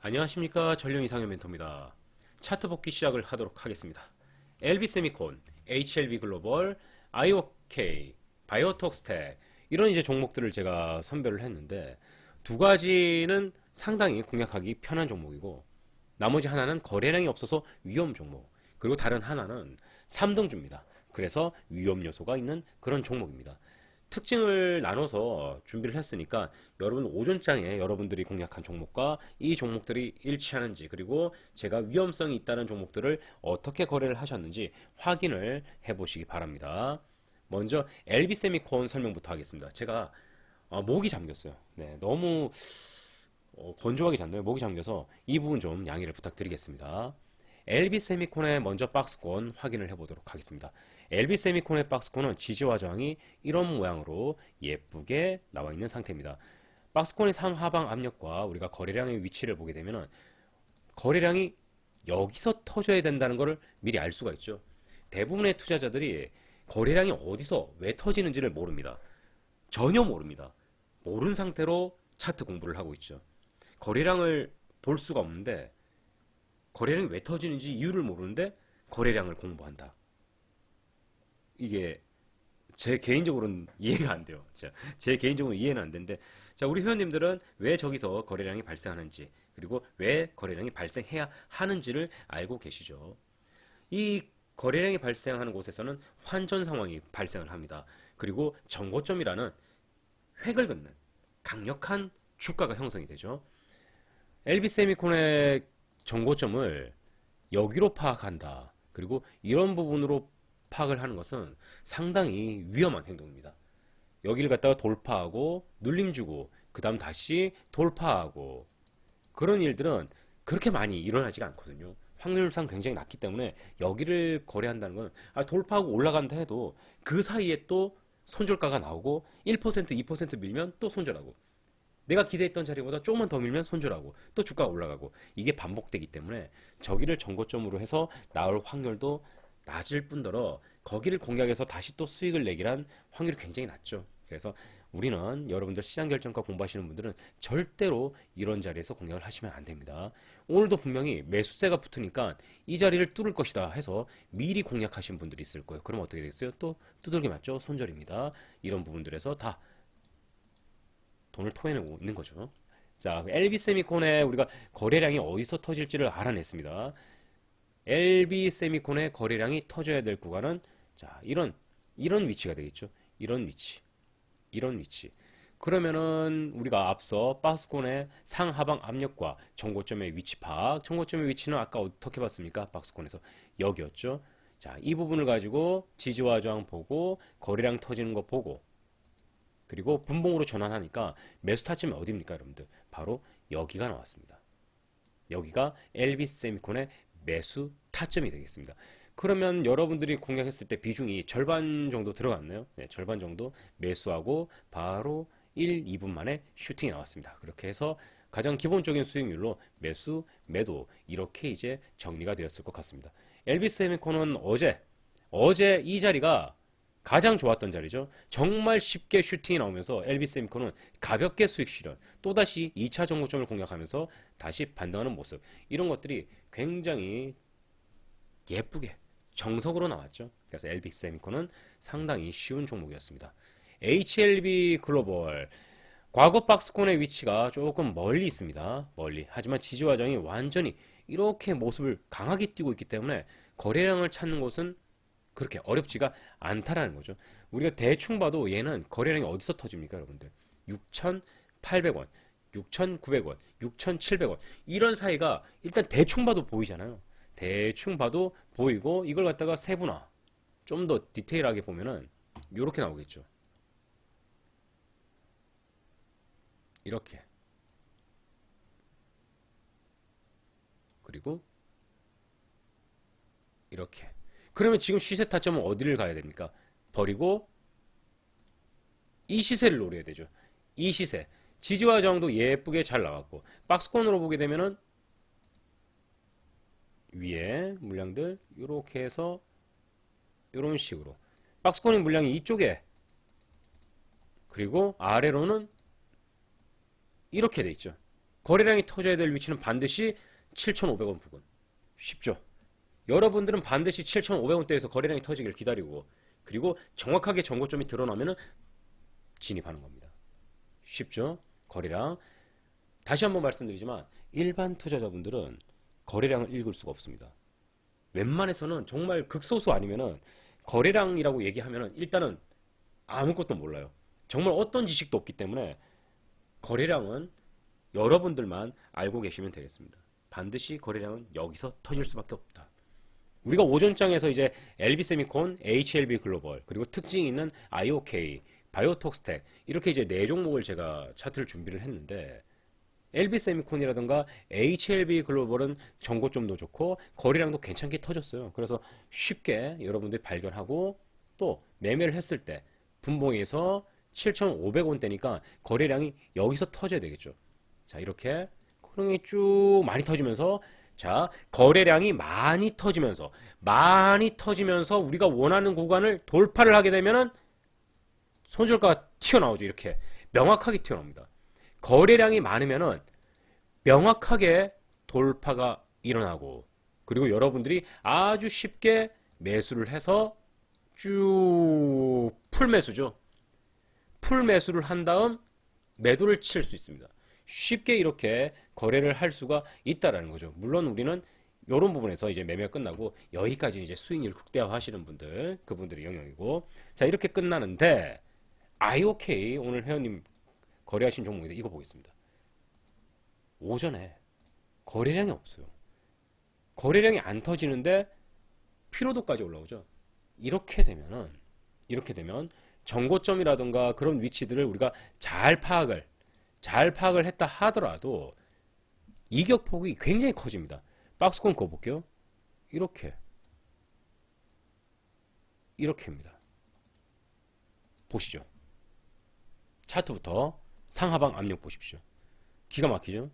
안녕하십니까. 전륜 이상현 멘토입니다. 차트 복귀 시작을 하도록 하겠습니다. LB세미콘, HLB글로벌, IOK, 바이오톡스텍 이런 이제 종목들을 제가 선별을 했는데 두 가지는 상당히 공략하기 편한 종목이고 나머지 하나는 거래량이 없어서 위험 종목, 그리고 다른 하나는 3등주입니다. 그래서 위험 요소가 있는 그런 종목입니다. 특징을 나눠서 준비를 했으니까 여러분 오전장에 여러분들이 공략한 종목과 이 종목들이 일치하는지, 그리고 제가 위험성이 있다는 종목들을 어떻게 거래를 하셨는지 확인을 해보시기 바랍니다. 먼저 LB세미콘 설명부터 하겠습니다. 제가 목이 잠겼어요. 네, 너무 건조하게 잤네요. 목이 잠겨서 이 부분 좀 양해를 부탁드리겠습니다. LB세미콘의 먼저 박스권 확인을 해보도록 하겠습니다. LB세미콘의 박스권은 지지와 저항이 이런 모양으로 예쁘게 나와 있는 상태입니다. 박스권의 상하방 압력과 우리가 거래량의 위치를 보게 되면 거래량이 여기서 터져야 된다는 것을 미리 알 수가 있죠. 대부분의 투자자들이 거래량이 어디서 왜 터지는지를 모릅니다. 전혀 모릅니다. 모르는 상태로 차트 공부를 하고 있죠. 거래량을 볼 수가 없는데 거래량이 왜 터지는지 이유를 모르는데 거래량을 공부한다. 이게 제 개인적으로는 이해가 안 돼요. 제 개인적으로 이해는 안 되는데, 자, 우리 회원님들은 왜 저기서 거래량이 발생하는지, 그리고 왜 거래량이 발생해야 하는지를 알고 계시죠. 이 거래량이 발생하는 곳에서는 환전 상황이 발생을 합니다. 그리고 정고점이라는 획을 긋는 강력한 주가가 형성이 되죠. LB세미콘의 정고점을 여기로 파악한다. 그리고 이런 부분으로 파악을 하는 것은 상당히 위험한 행동입니다. 여기를 갖다가 돌파하고 눌림 주고 그 다음 다시 돌파하고 그런 일들은 그렇게 많이 일어나지가 않거든요. 확률상 굉장히 낮기 때문에 여기를 거래한다는 건 돌파하고 올라간다 해도 그 사이에 또 손절가가 나오고 1%, 2% 밀면 또 손절하고 내가 기대했던 자리보다 조금만 더 밀면 손절하고 또 주가가 올라가고 이게 반복되기 때문에 저기를 정고점으로 해서 나올 확률도 낮을 뿐더러 거기를 공략해서 다시 또 수익을 내기란 확률이 굉장히 낮죠. 그래서 우리는 여러분들 시장 결정가 공부하시는 분들은 절대로 이런 자리에서 공략을 하시면 안 됩니다. 오늘도 분명히 매수세가 붙으니까 이 자리를 뚫을 것이다 해서 미리 공략하신 분들이 있을 거예요. 그럼 어떻게 되겠어요? 또 두들겨 맞죠? 손절입니다. 이런 부분들에서 다 돈을 토해내고 있는 거죠. 자, LB세미콘의 우리가 거래량이 어디서 터질지를 알아냈습니다. LB세미콘의 거래량이 터져야 될 구간은 자, 이런 위치가 되겠죠. 이런 위치. 그러면은 우리가 앞서 박스권의 상하방 압력과 정고점의 위치 파악, 정고점의 위치는 아까 어떻게 봤습니까? 박스권에서 여기였죠. 자, 이 부분을 가지고 지지와 저항 보고 거래량 터지는 거 보고 그리고 분봉으로 전환하니까 매수 타점이 어디입니까, 여러분들? 바로 여기가 나왔습니다. 여기가 LB세미콘의 매수 타점이 되겠습니다. 그러면 여러분들이 공략했을 때 비중이 절반 정도 들어갔나요? 네, 절반 정도 매수하고 바로 1, 2분 만에 슈팅이 나왔습니다. 그렇게 해서 가장 기본적인 수익률로 매수, 매도 이렇게 이제 정리가 되었을 것 같습니다. LB세미콘은 어제 이 자리가 가장 좋았던 자리죠. 정말 쉽게 슈팅이 나오면서 LB세미콘은 가볍게 수익 실현, 또다시 2차 정고점을 공략하면서 다시 반등하는 모습, 이런 것들이 굉장히 예쁘게 정석으로 나왔죠. 그래서 LB세미콘은 상당히 쉬운 종목이었습니다. HLB 글로벌, 과거 박스권의 위치가 조금 멀리 있습니다. 멀리. 하지만 지지와 저항이 완전히 이렇게 모습을 강하게 띄고 있기 때문에 거래량을 찾는 곳은 그렇게 어렵지가 않다라는 거죠. 우리가 대충 봐도 얘는 거래량이 어디서 터집니까, 여러분들? 6,800원, 6,900원, 6,700원 이런 사이가 일단 대충 봐도 보이잖아요. 대충 봐도 보이고 이걸 갖다가 세분화 좀 더 디테일하게 보면은 이렇게 나오겠죠. 이렇게. 그리고 이렇게. 그러면 지금 시세 타점은 어디를 가야 됩니까? 버리고 이 시세를 노려야 되죠. 이 시세. 지지와 저항도 예쁘게 잘 나왔고 박스권으로 보게 되면은 위에 물량들 이렇게 해서 이런 식으로 박스권의 물량이 이쪽에, 그리고 아래로는 이렇게 돼 있죠. 거래량이 터져야 될 위치는 반드시 7,500원 부근. 쉽죠? 여러분들은 반드시 7,500원대에서 거래량이 터지길 기다리고, 그리고 정확하게 정고점이 드러나면은 진입하는 겁니다. 쉽죠? 거래량. 다시 한번 말씀드리지만 일반 투자자분들은 거래량을 읽을 수가 없습니다. 웬만해서는 정말 극소수 아니면은 거래량이라고 얘기하면은 일단은 아무것도 몰라요. 정말 어떤 지식도 없기 때문에 거래량은 여러분들만 알고 계시면 되겠습니다. 반드시 거래량은 여기서 터질 수밖에 없다. 우리가 오전장에서 이제 LB세미콘, HLB 글로벌, 그리고 특징이 있는 IOK, 바이오톡스텍 이렇게 이제 네 종목을 제가 차트를 준비를 했는데, LB세미콘이라든가 HLB 글로벌은 정고점도 좋고 거래량도 괜찮게 터졌어요. 그래서 쉽게 여러분들이 발견하고, 또 매매를 했을 때 분봉에서 7,500원대니까 거래량이 여기서 터져야 되겠죠. 자, 이렇게 거래량이 쭉 많이 터지면서, 자, 거래량이 많이 터지면서 우리가 원하는 구간을 돌파를 하게 되면은 손절가가 튀어나오죠. 이렇게 명확하게 튀어나옵니다. 거래량이 많으면은 명확하게 돌파가 일어나고, 그리고 여러분들이 아주 쉽게 매수를 해서 쭉 풀매수죠. 풀매수를 한 다음 매도를 칠 수 있습니다. 쉽게 이렇게 거래를 할 수가 있다라는 거죠. 물론 우리는 이런 부분에서 이제 매매가 끝나고 여기까지 이제 수익률 극대화 하시는 분들, 그분들의 영역이고, 자, 이렇게 끝나는데 IOK 오늘 회원님 거래하신 종목인데 이거 보겠습니다. 오전에 거래량이 없어요. 거래량이 안 터지는데 피로도까지 올라오죠. 이렇게 되면 정고점이라든가 그런 위치들을 우리가 잘 파악을 했다 하더라도 이격폭이 굉장히 커집니다. 박스권 그어볼게요. 이렇게입니다. 보시죠. 차트부터 상하방 압력 보십시오. 기가 막히죠?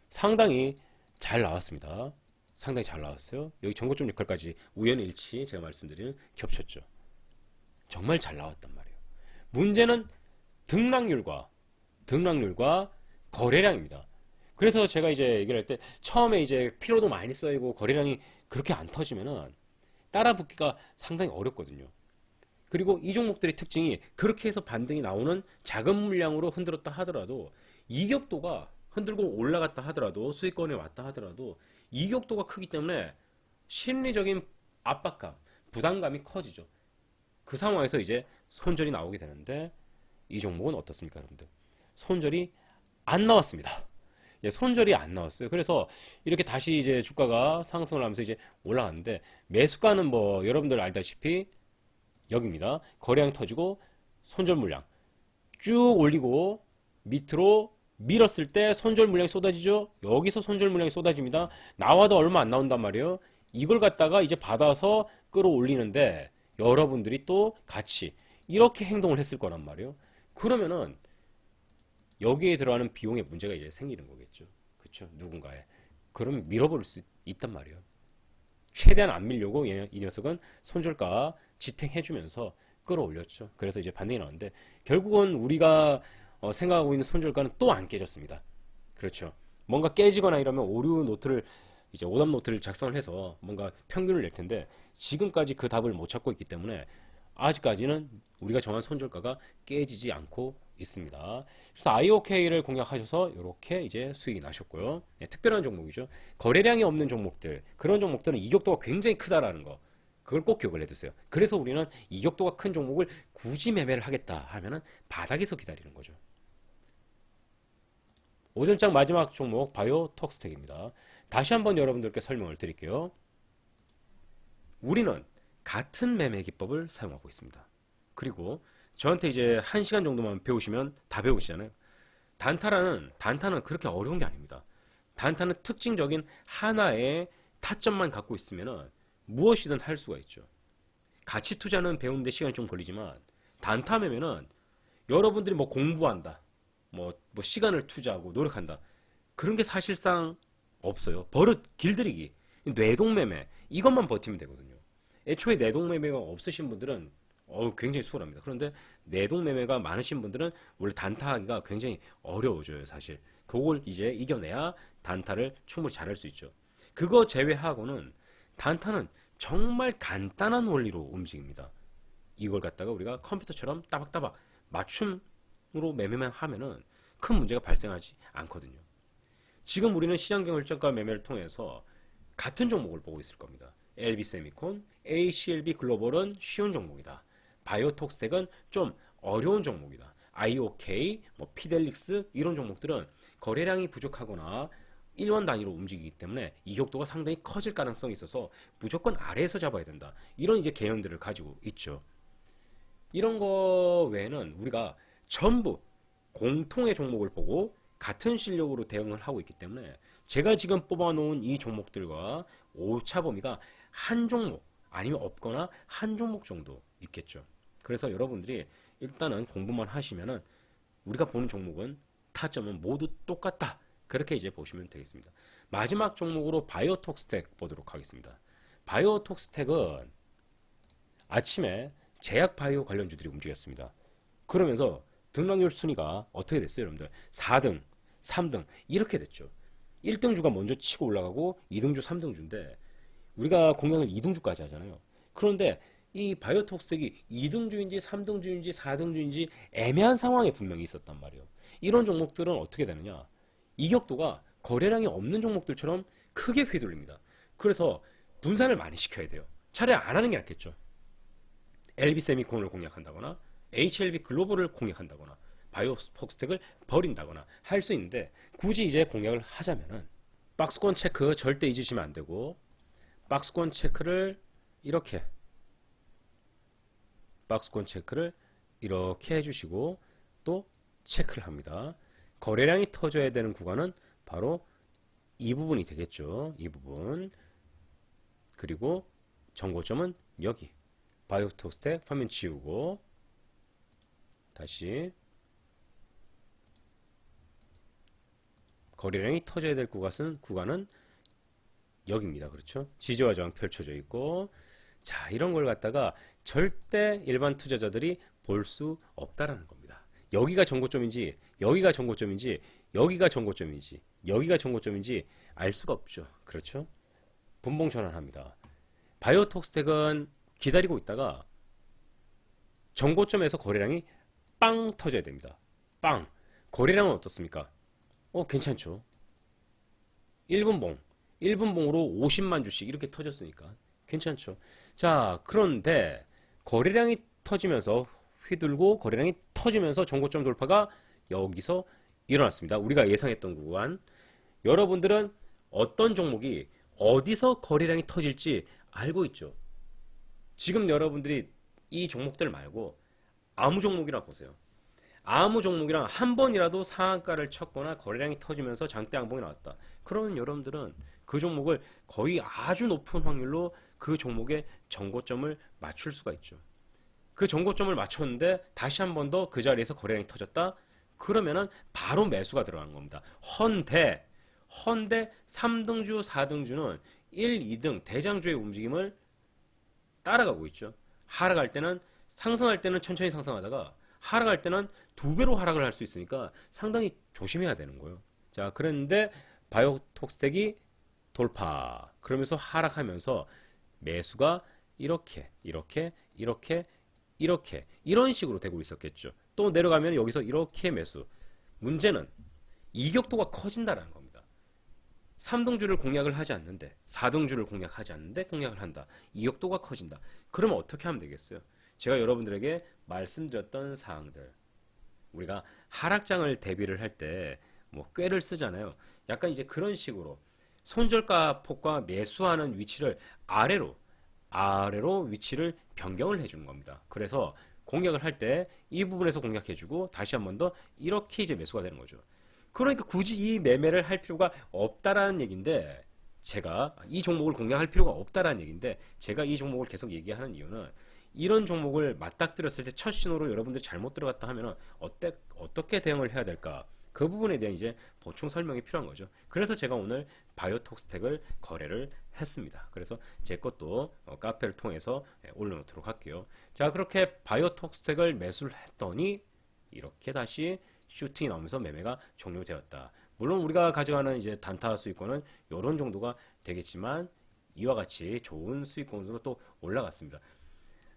상당히 잘 나왔습니다. 상당히 잘 나왔어요. 여기 정고점 역할까지 우연일치 제가 말씀드린 겹쳤죠. 정말 잘 나왔단 말이에요. 문제는 등락률과 거래량입니다. 그래서 제가 이제 얘기를 할 때 처음에 이제 피로도 많이 쌓이고 거래량이 그렇게 안 터지면은 따라붙기가 상당히 어렵거든요. 그리고 이 종목들의 특징이 그렇게 해서 반등이 나오는 작은 물량으로 흔들었다 하더라도 이격도가 흔들고 올라갔다 하더라도 수익권에 왔다 하더라도 이격도가 크기 때문에 심리적인 압박감, 부담감이 커지죠. 그 상황에서 이제 손절이 나오게 되는데 이 종목은 어떻습니까, 여러분들? 손절이 안 나왔습니다. 예, 손절이 안 나왔어요. 그래서 이렇게 다시 이제 주가가 상승을 하면서 이제 올라갔는데, 매수가는 뭐 여러분들 알다시피 여기입니다. 거래량 터지고 손절 물량 쭉 올리고 밑으로 밀었을 때 손절 물량이 쏟아지죠. 여기서 손절 물량이 쏟아집니다. 나와도 얼마 안 나온단 말이에요. 이걸 갖다가 이제 받아서 끌어올리는데 여러분들이 또 같이 이렇게 행동을 했을 거란 말이에요. 그러면은 여기에 들어가는 비용에 문제가 이제 생기는 거겠죠. 그렇죠? 누군가에. 그러면 밀어버릴 수 있단 말이에요. 최대한 안 밀려고 이 녀석은 손절가 지탱해주면서 끌어올렸죠. 그래서 이제 반등이 나왔는데 결국은 우리가 생각하고 있는 손절가는 또 안 깨졌습니다. 그렇죠. 뭔가 깨지거나 이러면 오류 노트를 이제 오답 노트를 작성을 해서 뭔가 평균을 낼 텐데 지금까지 그 답을 못 찾고 있기 때문에 아직까지는 우리가 정한 손절가가 깨지지 않고 있습니다. 그래서 IOK를 공략하셔서 이렇게 이제 수익이 나셨고요. 네, 특별한 종목이죠. 거래량이 없는 종목들, 그런 종목들은 이격도가 굉장히 크다라는 거, 그걸 꼭 기억을 해두세요. 그래서 우리는 이격도가 큰 종목을 굳이 매매를 하겠다 하면은 바닥에서 기다리는 거죠. 오전장 마지막 종목 바이오톡스텍입니다. 다시 한번 여러분들께 설명을 드릴게요. 우리는 같은 매매 기법을 사용하고 있습니다. 그리고 저한테 이제 1시간 정도만 배우시면 다 배우시잖아요. 단타는 그렇게 어려운 게 아닙니다. 단타는 특징적인 하나의 타점만 갖고 있으면 무엇이든 할 수가 있죠. 가치 투자는 배우는데 시간이 좀 걸리지만 단타 매매는 여러분들이 뭐 공부한다, 뭐 시간을 투자하고 노력한다, 그런 게 사실상 없어요. 버릇 길들이기, 뇌동매매, 이것만 버티면 되거든요. 애초에 뇌동매매가 없으신 분들은 굉장히 수월합니다. 그런데 뇌동매매가 많으신 분들은 원래 단타하기가 굉장히 어려워져요, 사실. 그걸 이제 이겨내야 단타를 충분히 잘할 수 있죠. 그거 제외하고는 단타는 정말 간단한 원리로 움직입니다. 이걸 갖다가 우리가 컴퓨터처럼 따박따박 맞춤으로 매매만 하면은 큰 문제가 발생하지 않거든요. 지금 우리는 시장 경일정가 매매를 통해서 같은 종목을 보고 있을 겁니다. LB 세미콘, ACLB 글로벌은 쉬운 종목이다. 바이오톡스텍은 좀 어려운 종목이다. IOK, 피델릭스 이런 종목들은 거래량이 부족하거나 일원 단위로 움직이기 때문에 이격도가 상당히 커질 가능성이 있어서 무조건 아래에서 잡아야 된다. 이런 이제 개념들을 가지고 있죠. 이런 거 외에는 우리가 전부 공통의 종목을 보고 같은 실력으로 대응을 하고 있기 때문에 제가 지금 뽑아놓은 이 종목들과 오차 범위가 한 종목 아니면 없거나 한 종목 정도 있겠죠. 그래서 여러분들이 일단은 공부만 하시면은 우리가 보는 종목은 타점은 모두 똑같다. 그렇게 이제 보시면 되겠습니다. 마지막 종목으로 바이오톡스텍 보도록 하겠습니다. 바이오톡스텍은 아침에 제약바이오 관련주들이 움직였습니다. 그러면서 등락률 순위가 어떻게 됐어요, 여러분들? 4등, 3등 이렇게 됐죠. 1등주가 먼저 치고 올라가고 2등주, 3등주인데 우리가 공략을 2등주까지 하잖아요. 그런데 이 바이오톡스텍이 2등주인지 3등주인지 4등주인지 애매한 상황에 분명히 있었단 말이에요. 이런 종목들은 어떻게 되느냐? 이격도가 거래량이 없는 종목들처럼 크게 휘둘립니다. 그래서 분산을 많이 시켜야 돼요. 차라리 안 하는 게 낫겠죠. LB세미콘을 공략한다거나 HLB 글로벌을 공략한다거나 바이오톡스텍을 버린다거나 할 수 있는데 굳이 이제 공략을 하자면은 박스권 체크 절대 잊으시면 안 되고 박스권 체크를 이렇게 해주시고 또 체크를 합니다. 거래량이 터져야 되는 구간은 바로 이 부분이 되겠죠. 이 부분. 그리고 정고점은 여기. 바이오톡스텍 화면 지우고 다시 거래량이 터져야 될 구간은 여기입니다. 그렇죠? 지지와 저항 펼쳐져 있고 자, 이런 걸 갖다가 절대 일반 투자자들이 볼 수 없다라는 겁니다. 여기가 정고점인지 여기가 정고점인지 여기가 정고점인지 여기가 정고점인지 알 수가 없죠. 그렇죠? 분봉 전환합니다. 바이오톡스텍은 기다리고 있다가 정고점에서 거래량이 빵 터져야 됩니다. 빵. 거래량은 어떻습니까? 괜찮죠. 1분봉으로 50만 주씩 이렇게 터졌으니까 괜찮죠. 자, 그런데 거래량이 터지면서 휘둘고 거래량이 터지면서 정고점 돌파가 여기서 일어났습니다. 우리가 예상했던 구간. 여러분들은 어떤 종목이 어디서 거래량이 터질지 알고 있죠. 지금 여러분들이 이 종목들 말고 아무 종목이나 보세요. 아무 종목이랑 한 번이라도 상한가를 쳤거나 거래량이 터지면서 장대 양봉이 나왔다. 그러면 여러분들은 그 종목을 거의 아주 높은 확률로 그 종목의 정고점을 맞출 수가 있죠. 그 정고점을 맞췄는데 다시 한 번 더 그 자리에서 거래량이 터졌다. 그러면은 바로 매수가 들어간 겁니다. 헌데 3등주, 4등주는 1, 2등 대장주의 움직임을 따라가고 있죠. 하락할 때는 상승할 때는 천천히 상승하다가 하락할 때는 2배로 하락을 할 수 있으니까 상당히 조심해야 되는 거예요. 자, 그런데 바이오톡스텍이 돌파. 그러면서 하락하면서 매수가 이렇게 이런 식으로 되고 있었겠죠. 또 내려가면 여기서 이렇게 매수. 문제는 이격도가 커진다라는 겁니다. 3등주를 공략을 하지 않는데 4등주를 공략하지 않는데 공략을 한다. 이격도가 커진다. 그러면 어떻게 하면 되겠어요? 제가 여러분들에게 말씀드렸던 사항들, 우리가 하락장을 대비를 할 때 꾀를 쓰잖아요. 약간 이제 그런 식으로 손절가 폭과 매수하는 위치를 아래로 위치를 변경을 해주는 겁니다. 그래서 공략을 할 때 이 부분에서 공략해주고 다시 한 번 더 이렇게 이제 매수가 되는 거죠. 그러니까 굳이 이 매매를 할 필요가 없다라는 얘기인데, 제가 이 종목을 공략할 필요가 없다라는 얘기인데, 제가 이 종목을 계속 얘기하는 이유는 이런 종목을 맞닥뜨렸을 때 첫 신호로 여러분들이 잘못 들어갔다 하면은 어떻게 대응을 해야 될까? 그 부분에 대한 이제 보충 설명이 필요한 거죠. 그래서 제가 오늘 바이오톡스텍을 거래를 했습니다. 그래서 제 것도 카페를 통해서 올려놓도록 할게요. 자, 그렇게 바이오톡스텍을 매수를 했더니 이렇게 다시 슈팅이 나오면서 매매가 종료되었다. 물론 우리가 가져가는 이제 단타 수익권은 이런 정도가 되겠지만 이와 같이 좋은 수익권으로 또 올라갔습니다.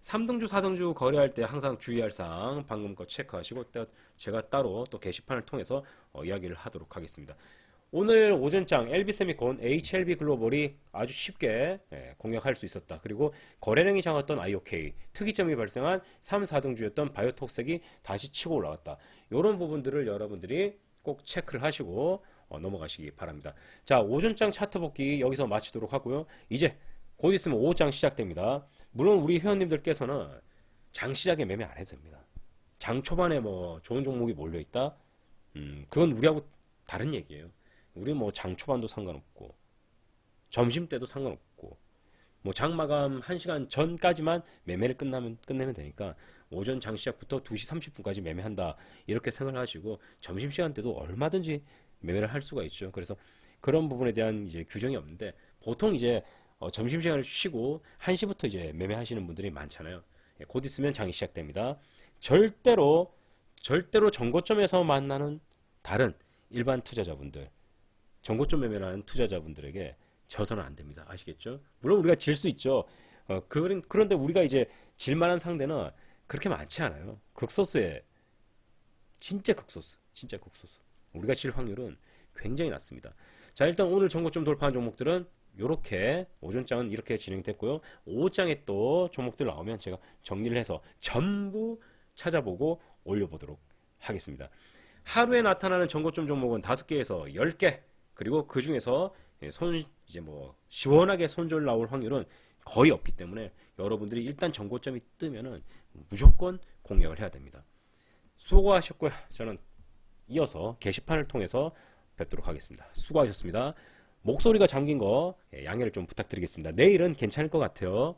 3등주, 4등주 거래할 때 항상 주의할 사항 방금 거 체크하시고 제가 따로 또 게시판을 통해서 이야기를 하도록 하겠습니다. 오늘 오전장 LB세미콘, HLB 글로벌이 아주 쉽게 공략할 수 있었다. 그리고 거래량이 작았던 IOK, 특이점이 발생한 3, 4등주였던 바이오톡색이 다시 치고 올라왔다. 이런 부분들을 여러분들이 꼭 체크를 하시고 넘어가시기 바랍니다. 자, 오전장 차트 복귀 여기서 마치도록 하고요. 이제 곧 있으면 오후장 시작됩니다. 물론 우리 회원님들께서는 장 시작에 매매 안 해도 됩니다. 장 초반에 뭐 좋은 종목이 몰려있다? 그건 우리하고 다른 얘기예요. 우리 뭐 장 초반도 상관없고 점심 때도 상관없고 뭐 장 마감 1시간 전까지만 매매를 끝내면 되니까 오전 장 시작부터 2시 30분까지 매매한다 이렇게 생각을 하시고 점심시간 때도 얼마든지 매매를 할 수가 있죠. 그래서 그런 부분에 대한 이제 규정이 없는데 보통 이제 점심시간을 쉬고 1시부터 이제 매매하시는 분들이 많잖아요. 곧 있으면 장이 시작됩니다. 절대로 정고점에서 만나는 다른 일반 투자자분들, 정고점 매매를 하는 투자자분들에게 져서는 안 됩니다. 아시겠죠? 물론 우리가 질 수 있죠. 그런데 우리가 이제 질만한 상대는 그렇게 많지 않아요. 극소수에 진짜 극소수. 우리가 질 확률은 굉장히 낮습니다. 자, 일단 오늘 정고점 돌파한 종목들은 요렇게 오전장은 이렇게 진행됐고요. 오후장에 또 종목들 나오면 제가 정리를 해서 전부 찾아보고 올려보도록 하겠습니다. 하루에 나타나는 정고점 종목은 5개에서 10개, 그리고 그 중에서 이제 뭐 시원하게 손절 나올 확률은 거의 없기 때문에 여러분들이 일단 정고점이 뜨면은 무조건 공략을 해야 됩니다. 수고하셨고요. 저는 이어서 게시판을 통해서 뵙도록 하겠습니다. 수고하셨습니다. 목소리가 잠긴 거 양해를 좀 부탁드리겠습니다. 내일은 괜찮을 것 같아요.